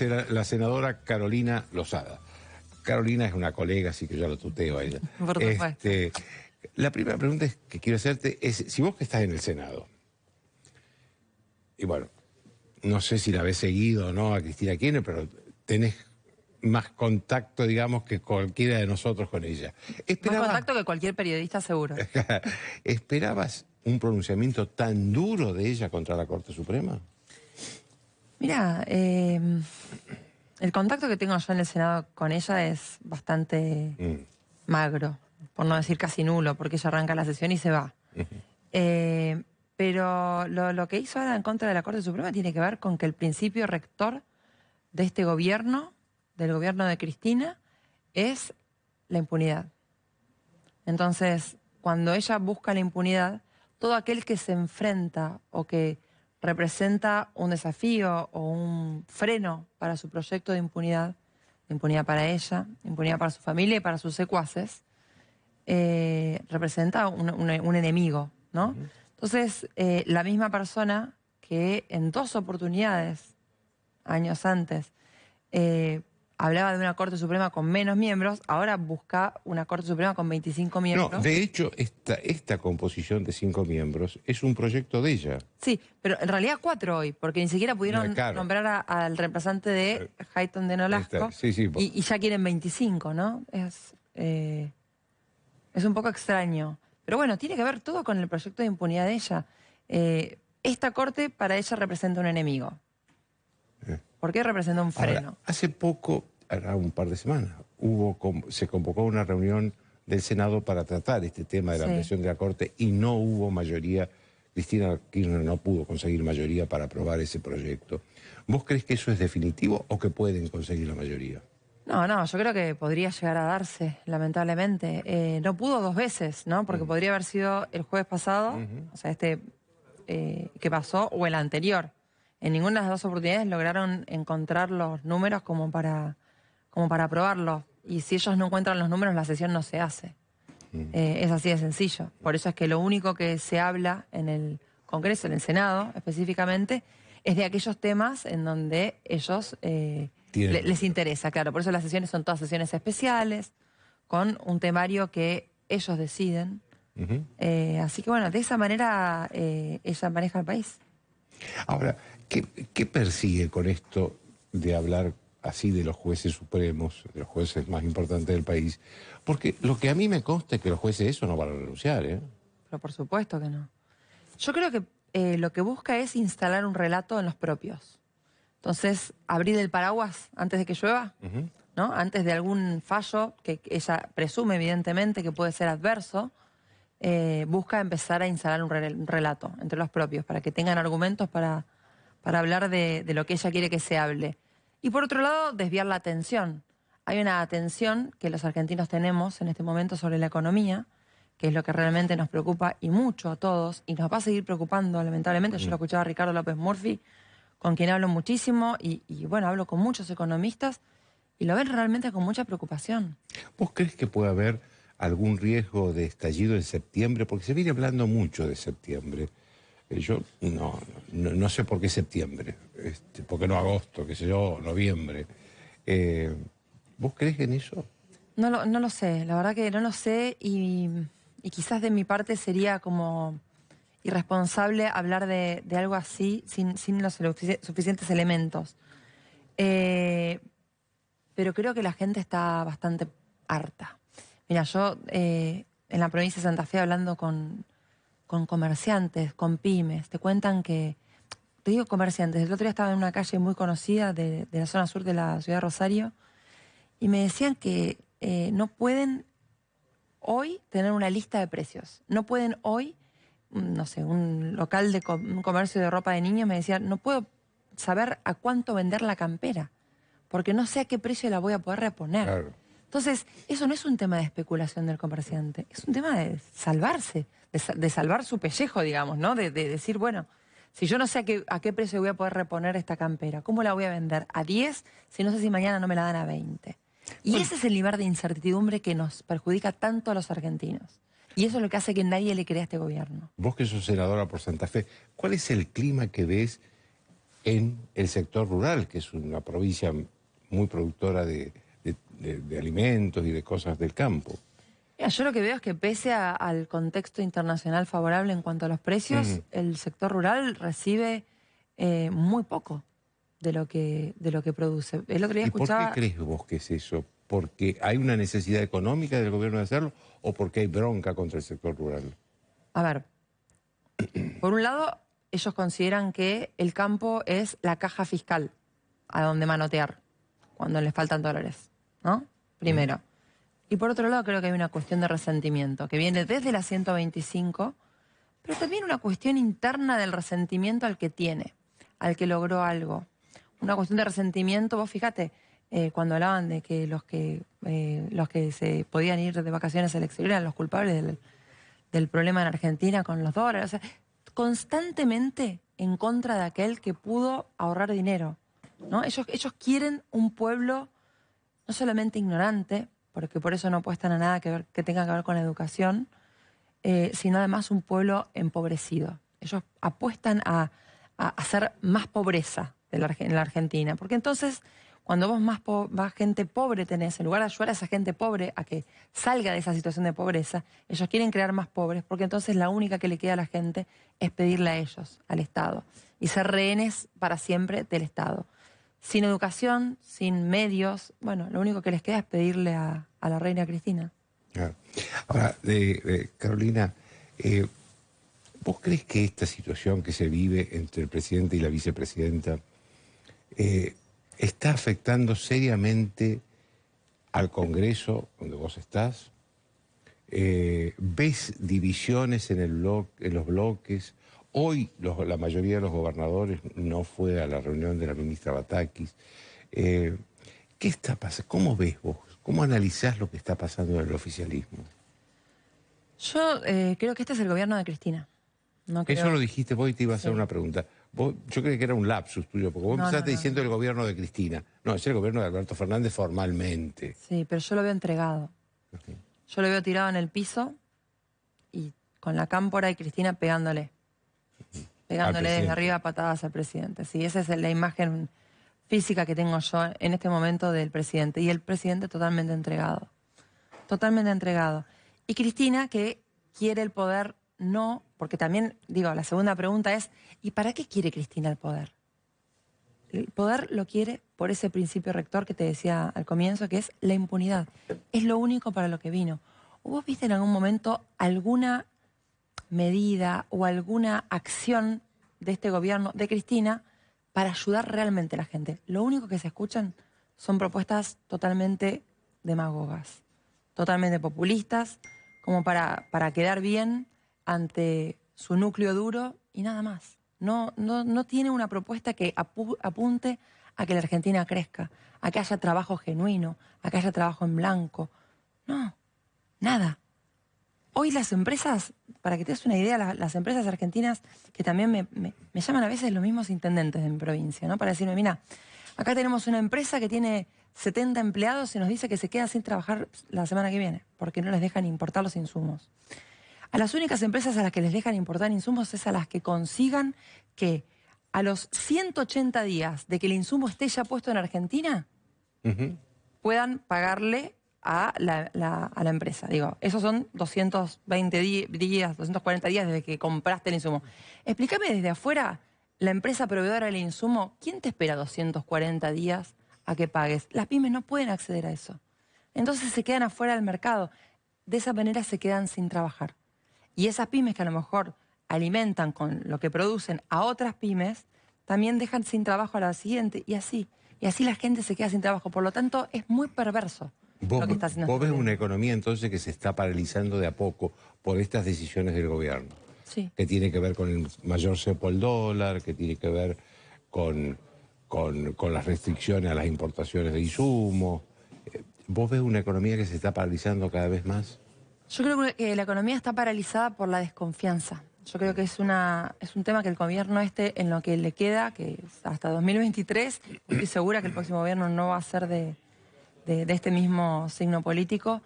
La senadora Carolina Lozada. Carolina es una colega, así que yo la tuteo a ella. Por supuesto. La primera pregunta que quiero hacerte es, si vos que estás en el Senado, y bueno, no sé si la habés seguido o no a Cristina Kirchner, pero tenés más contacto, digamos, que cualquiera de nosotros con ella. Más contacto que cualquier periodista, seguro. ¿Esperabas un pronunciamiento tan duro de ella contra la Corte Suprema? Mira, el contacto que tengo yo en el Senado con ella es bastante magro, por no decir casi nulo, porque ella arranca la sesión y se va. Pero lo que hizo ahora en contra de la Corte Suprema tiene que ver con que el principio rector de este gobierno, del gobierno de Cristina, es la impunidad. Entonces, cuando ella busca la impunidad, todo aquel que se enfrenta o que representa un desafío o un freno para su proyecto de impunidad para ella, impunidad para su familia y para sus secuaces, representa un enemigo, ¿no? Entonces, la misma persona que en 2 oportunidades, años antes, hablaba de una Corte Suprema con menos miembros, ahora busca una Corte Suprema con 25 miembros. No, de hecho, esta composición de 5 miembros es un proyecto de ella. Sí, pero en realidad 4 hoy, porque ni siquiera pudieron nombrar al representante de Hayton de Nolasco, y ya quieren 25, ¿no? Es un poco extraño. Pero bueno, tiene que ver todo con el proyecto de impunidad de ella. Esta Corte para ella representa un enemigo. ¿Por qué representa un freno? Ahora, hace poco, hará un par de semanas, se convocó una reunión del Senado para tratar este tema de la ampliación de la Corte y no hubo mayoría. Cristina Kirchner no pudo conseguir mayoría para aprobar ese proyecto. ¿Vos crees que eso es definitivo o que pueden conseguir la mayoría? No, yo creo que podría llegar a darse, lamentablemente. No pudo 2 veces, ¿no? Porque podría haber sido el jueves pasado, o sea, que pasó, o el anterior. En ninguna de las 2 oportunidades lograron encontrar los números como para aprobarlo. Y si ellos no encuentran los números, la sesión no se hace. Es así de sencillo. Por eso es que lo único que se habla en el Congreso, en el Senado específicamente, es de aquellos temas en donde ellos les interesa. Claro, por eso las sesiones son todas sesiones especiales, con un temario que ellos deciden. Así que bueno, de esa manera ella maneja el país. Ahora, ¿qué persigue con esto de hablar así de los jueces supremos, de los jueces más importantes del país? Porque lo que a mí me consta es que los jueces eso no van a renunciar, ¿eh? Pero por supuesto que no. Yo creo que lo que busca es instalar un relato en los propios. Entonces, abrir el paraguas antes de que llueva, ¿no? Antes de algún fallo que ella presume, evidentemente, que puede ser adverso, busca empezar a instalar un relato entre los propios para que tengan argumentos para hablar de lo que ella quiere que se hable. Y por otro lado, desviar la atención. Hay una atención que los argentinos tenemos en este momento sobre la economía, que es lo que realmente nos preocupa y mucho a todos, y nos va a seguir preocupando, lamentablemente. Yo lo escuchaba a Ricardo López Murphy, con quien hablo muchísimo, y bueno, hablo con muchos economistas, y lo ven realmente con mucha preocupación. ¿Vos crees que puede haber algún riesgo de estallido en septiembre? Porque se viene hablando mucho de septiembre. Yo no sé por qué septiembre, por qué no agosto, qué sé yo, noviembre. ¿Vos crees en eso? No lo sé, la verdad que no lo sé, y quizás de mi parte sería como irresponsable hablar de algo así sin los suficientes elementos. Pero creo que la gente está bastante harta. Mira, yo en la provincia de Santa Fe, hablando con comerciantes, con pymes, te cuentan que, te digo comerciantes, el otro día estaba en una calle muy conocida de la zona sur de la ciudad de Rosario, y me decían que no pueden hoy tener una lista de precios. No pueden hoy, no sé, un local de un comercio de ropa de niños me decía, no puedo saber a cuánto vender la campera, porque no sé a qué precio la voy a poder reponer. Claro. Entonces, eso no es un tema de especulación del comerciante, es un tema de salvarse, de salvar su pellejo, digamos, ¿no? De decir, bueno, si yo no sé a qué precio voy a poder reponer esta campera, ¿cómo la voy a vender? ¿A 10? Si no sé si mañana no me la dan a 20. Y ese es el nivel de incertidumbre que nos perjudica tanto a los argentinos. Y eso es lo que hace que nadie le crea a este gobierno. Vos que sos senadora por Santa Fe, ¿cuál es el clima que ves en el sector rural, que es una provincia muy productora de alimentos y de cosas del campo. Mira, yo lo que veo es que pese al contexto internacional favorable en cuanto a los precios, el sector rural recibe muy poco de lo que produce. El otro día ¿Y por qué escuchaba... crees vos que es eso? ¿Porque hay una necesidad económica del gobierno de hacerlo o porque hay bronca contra el sector rural? A ver, por un lado, ellos consideran que el campo es la caja fiscal a donde manotear cuando les faltan dólares, ¿no? Primero. Y por otro lado, creo que hay una cuestión de resentimiento que viene desde la 125, pero también una cuestión interna del resentimiento al que tiene, al que logró algo. Una cuestión de resentimiento, vos fíjate, cuando hablaban de que los que se podían ir de vacaciones al exterior eran los culpables del problema en Argentina con los dólares. O sea, constantemente en contra de aquel que pudo ahorrar dinero, ¿no? Ellos quieren un pueblo no solamente ignorante, porque por eso no apuestan a nada que tenga que ver con la educación, sino además un pueblo empobrecido. Ellos apuestan a hacer más pobreza en la Argentina, porque entonces cuando vos más gente pobre tenés, en lugar de ayudar a esa gente pobre a que salga de esa situación de pobreza, ellos quieren crear más pobres, porque entonces la única que le queda a la gente es pedirle a ellos, al Estado, y ser rehenes para siempre del Estado. Sin educación, sin medios, bueno, lo único que les queda es pedirle a la reina Cristina. Claro. Ahora, Carolina, ¿vos crees que esta situación que se vive entre el presidente y la vicepresidenta está afectando seriamente al Congreso, donde vos estás? ¿Ves divisiones en los bloques? Hoy la mayoría de los gobernadores no fue a la reunión de la ministra Batakis. ¿Qué está pasando? ¿Cómo ves vos? ¿Cómo analizás lo que está pasando en el oficialismo? Yo creo que este es el gobierno de Cristina. No creo... Eso lo dijiste vos y te iba a hacer una pregunta. Yo creí que era un lapsus tuyo, porque vos empezaste diciendo el gobierno de Cristina. No, es el gobierno de Alberto Fernández formalmente. Sí, pero yo lo veo entregado. Yo lo veo tirado en el piso y con la cámpora y Cristina pegándole desde arriba a patadas al presidente. Sí, esa es la imagen física que tengo yo en este momento del presidente. Y el presidente totalmente entregado. Totalmente entregado. Y Cristina, que quiere el poder, no, porque también, digo, la segunda pregunta es, ¿y para qué quiere Cristina el poder? El poder lo quiere por ese principio rector que te decía al comienzo, que es la impunidad. Es lo único para lo que vino. ¿Vos viste en algún momento alguna medida o alguna acción de este gobierno, de Cristina, para ayudar realmente a la gente? Lo único que se escuchan son propuestas totalmente demagogas, totalmente populistas, como para quedar bien ante su núcleo duro y nada más. No tiene una propuesta que apunte a que la Argentina crezca, a que haya trabajo genuino, a que haya trabajo en blanco. No, nada. Hoy las empresas, para que te des una idea, las empresas argentinas, que también me llaman a veces los mismos intendentes de mi provincia, ¿no? Para decirme, mira, acá tenemos una empresa que tiene 70 empleados y nos dice que se queda sin trabajar la semana que viene, porque no les dejan importar los insumos. A las únicas empresas a las que les dejan importar insumos es a las que consigan que a los 180 días de que el insumo esté ya puesto en Argentina, puedan pagarle a la empresa. Digo, esos son 220 días, 240 días desde que compraste el insumo. Explícame desde afuera, la empresa proveedora del insumo, ¿quién te espera 240 días a que pagues? Las pymes no pueden acceder a eso. Entonces se quedan afuera del mercado. De esa manera se quedan sin trabajar. Y esas pymes que a lo mejor alimentan con lo que producen a otras pymes, también dejan sin trabajo a la siguiente y así. Y así la gente se queda sin trabajo. Por lo tanto, es muy perverso lo que está haciendo. ¿Vos ves una economía entonces que se está paralizando de a poco por estas decisiones del gobierno? Sí. Que tiene que ver con el mayor cepo al dólar, que tiene que ver con las restricciones a las importaciones de insumos. ¿Vos ves una economía que se está paralizando cada vez más? Yo creo que la economía está paralizada por la desconfianza. Yo creo que es un tema que el gobierno en lo que le queda, que es hasta 2023, estoy segura que el próximo gobierno no va a ser de este mismo signo político,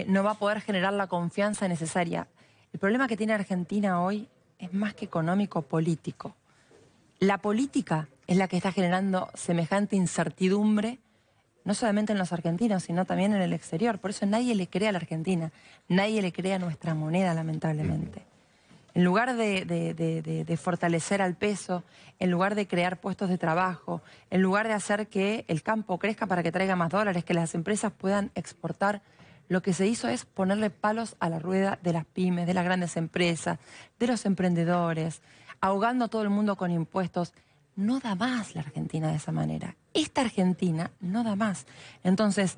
no va a poder generar la confianza necesaria. El problema que tiene Argentina hoy es más que económico, político. La política es la que está generando semejante incertidumbre, no solamente en los argentinos, sino también en el exterior. Por eso nadie le cree a la Argentina, nadie le cree a nuestra moneda, lamentablemente. En lugar de fortalecer al peso, en lugar de crear puestos de trabajo, en lugar de hacer que el campo crezca para que traiga más dólares, que las empresas puedan exportar, lo que se hizo es ponerle palos a la rueda de las pymes, de las grandes empresas, de los emprendedores, ahogando a todo el mundo con impuestos. No da más la Argentina de esa manera. Esta Argentina no da más. Entonces,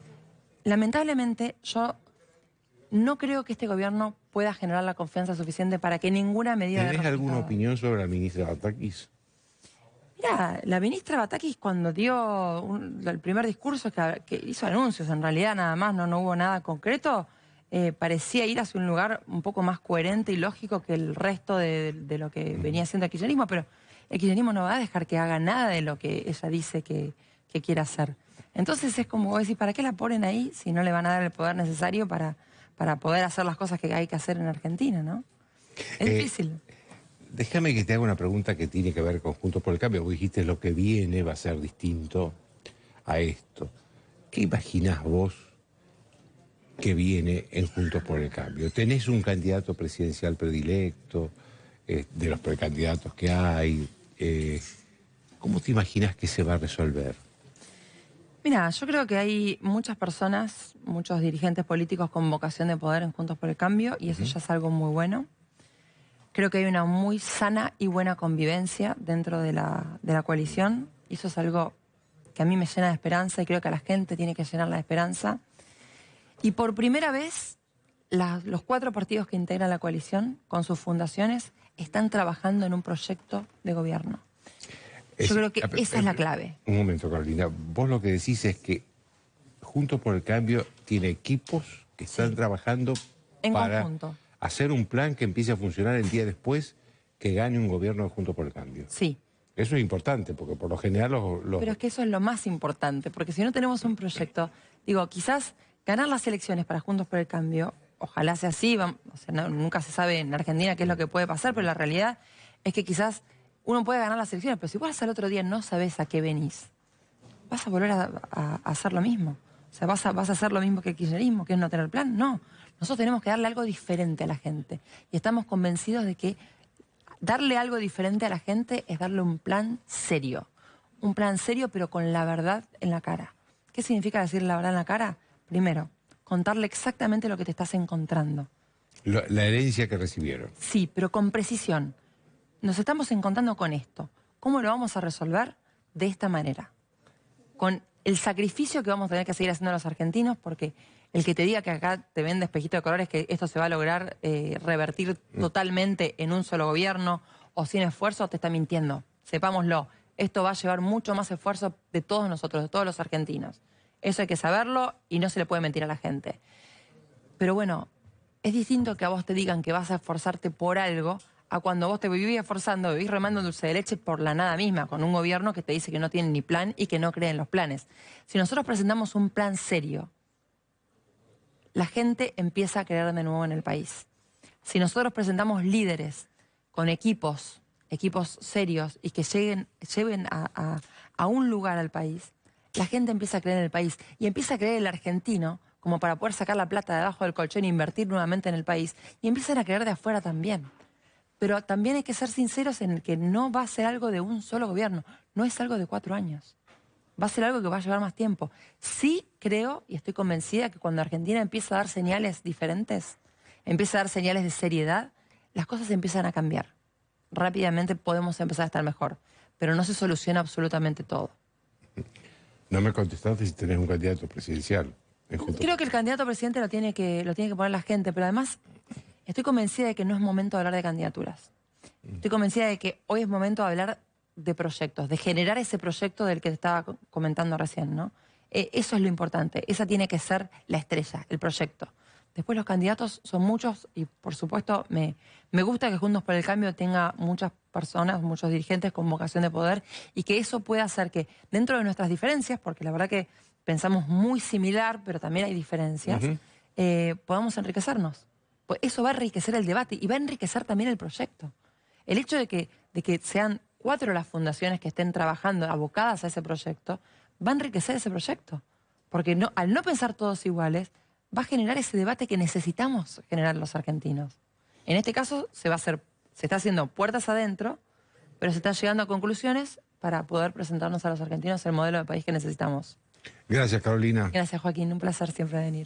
lamentablemente, yo no creo que este gobierno pueda generar la confianza suficiente para que ninguna medida de ¿Tenés alguna ramificador. opinión sobre la ministra Batakis? Mira, la ministra Batakis cuando dio el primer discurso, que hizo anuncios, en realidad nada más, no hubo nada concreto, parecía ir hacia un lugar un poco más coherente y lógico que el resto de lo que venía haciendo el kirchnerismo, pero el kirchnerismo no va a dejar que haga nada de lo que ella dice que quiere hacer. Entonces es como vos decís, ¿para qué la ponen ahí si no le van a dar el poder necesario para poder hacer las cosas que hay que hacer en Argentina, ¿no? Es difícil. Déjame que te haga una pregunta que tiene que ver con Juntos por el Cambio. Vos dijiste lo que viene va a ser distinto a esto. ¿Qué imaginás vos que viene en Juntos por el Cambio? ¿Tenés un candidato presidencial predilecto de los precandidatos que hay? ¿Cómo te imaginás que se va a resolver? Mira, yo creo que hay muchas personas, muchos dirigentes políticos con vocación de poder en Juntos por el Cambio y eso ya es algo muy bueno. Creo que hay una muy sana y buena convivencia dentro de la coalición y eso es algo que a mí me llena de esperanza y creo que a la gente tiene que llenarla de esperanza. Y por primera vez, los 4 partidos que integran la coalición, con sus fundaciones, están trabajando en un proyecto de gobierno. Yo creo que esa es la clave. Un momento, Carolina. Vos lo que decís es que Juntos por el Cambio tiene equipos que están trabajando en para conjunto. Hacer un plan que empiece a funcionar el día después que gane un gobierno de Juntos por el Cambio. Sí. Eso es importante, porque por lo general Pero es que eso es lo más importante, porque si no tenemos un proyecto, digo, quizás ganar las elecciones para Juntos por el Cambio, ojalá sea así, o sea, nunca se sabe en Argentina qué es lo que puede pasar, pero la realidad es que quizás uno puede ganar las elecciones, pero si vos al otro día no sabés a qué venís, vas a volver a hacer lo mismo. O sea, vas a hacer lo mismo que el kirchnerismo, que es no tener plan. No, nosotros tenemos que darle algo diferente a la gente. Y estamos convencidos de que darle algo diferente a la gente es darle un plan serio. Un plan serio, pero con la verdad en la cara. ¿Qué significa decir la verdad en la cara? Primero, contarle exactamente lo que te estás encontrando. La herencia que recibieron. Sí, pero con precisión. Nos estamos encontrando con esto. ¿Cómo lo vamos a resolver? De esta manera. Con el sacrificio que vamos a tener que seguir haciendo los argentinos, porque el que te diga que acá te vende espejito de colores, que esto se va a lograr revertir totalmente en un solo gobierno o sin esfuerzo, te está mintiendo. Sepámoslo, esto va a llevar mucho más esfuerzo de todos nosotros, de todos los argentinos. Eso hay que saberlo y no se le puede mentir a la gente. Pero bueno, es distinto que a vos te digan que vas a esforzarte por algo a cuando vos te vivís esforzando, vivís remando dulce de leche por la nada misma, con un gobierno que te dice que no tiene ni plan y que no cree en los planes. Si nosotros presentamos un plan serio, la gente empieza a creer de nuevo en el país. Si nosotros presentamos líderes con equipos serios y que lleven a un lugar al país, la gente empieza a creer en el país y empieza a creer en el argentino como para poder sacar la plata de abajo del colchón e invertir nuevamente en el país y empiezan a creer de afuera también. Pero también hay que ser sinceros en que no va a ser algo de un solo gobierno, no es algo de 4 años. Va a ser algo que va a llevar más tiempo. Sí creo y estoy convencida que cuando Argentina empieza a dar señales diferentes, empieza a dar señales de seriedad, las cosas empiezan a cambiar. Rápidamente podemos empezar a estar mejor, pero no se soluciona absolutamente todo. No me contestaste si tenés un candidato presidencial. Creo que el candidato a presidente lo tiene que poner la gente, pero además estoy convencida de que no es momento de hablar de candidaturas. Estoy convencida de que hoy es momento de hablar de proyectos, de generar ese proyecto del que te estaba comentando recién, ¿no? Eso es lo importante, esa tiene que ser la estrella, el proyecto. Después los candidatos son muchos y por supuesto me gusta que Juntos por el Cambio tenga muchas personas, muchos dirigentes con vocación de poder y que eso pueda hacer que dentro de nuestras diferencias, porque la verdad que pensamos muy similar, pero también hay diferencias, podamos enriquecernos. Pues eso va a enriquecer el debate y va a enriquecer también el proyecto. El hecho de que sean 4 las fundaciones que estén trabajando, abocadas a ese proyecto, va a enriquecer ese proyecto. Porque al no pensar todos iguales, va a generar ese debate que necesitamos generar los argentinos. En este caso se está haciendo puertas adentro, pero se está llegando a conclusiones para poder presentarnos a los argentinos el modelo de país que necesitamos. Gracias, Carolina. Gracias, Joaquín. Un placer siempre venir.